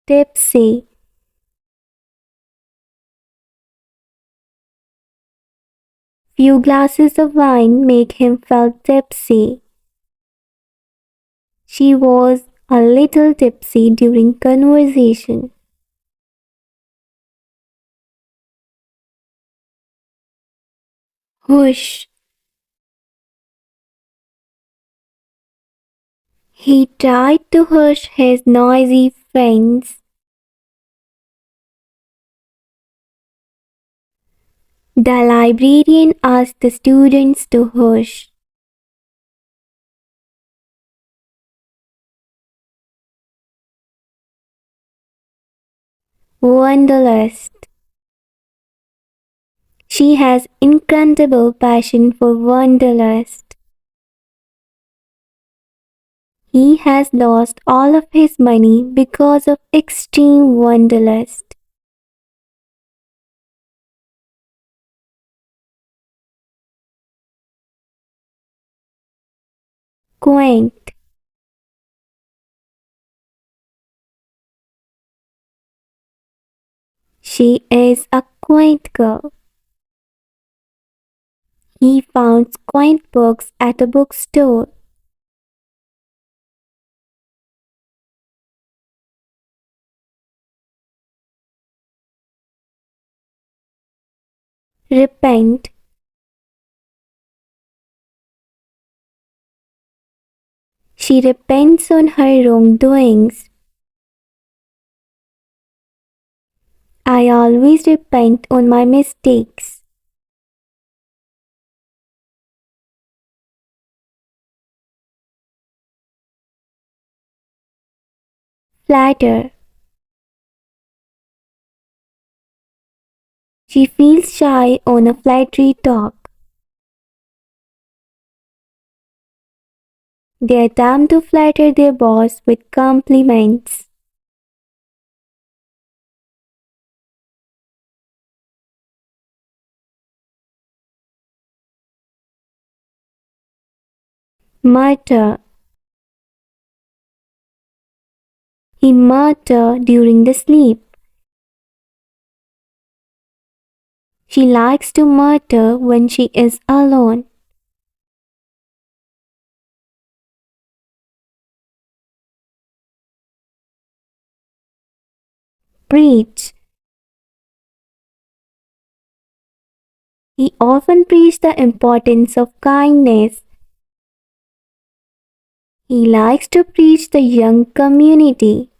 tipsy. Few glasses of wine make him feel tipsy. She was a little tipsy during conversation. Hush! He tried to hush his noisy friends. The librarian asked the students to hush. Wanderlust. She has incredible passion for wanderlust. He has lost all of his money because of extreme wanderlust. Quaint. She is a quaint girl. He found quaint books at a bookstore. Repent. She repents on her wrongdoings. I always repent on my mistakes. Flatter. She feels shy on a flattery talk. They attempt to flatter their boss with compliments. Mutter. He mutter during the sleep. She likes to mutter when she is alone. Preach. He often preached the importance of kindness. He likes to preach the young community.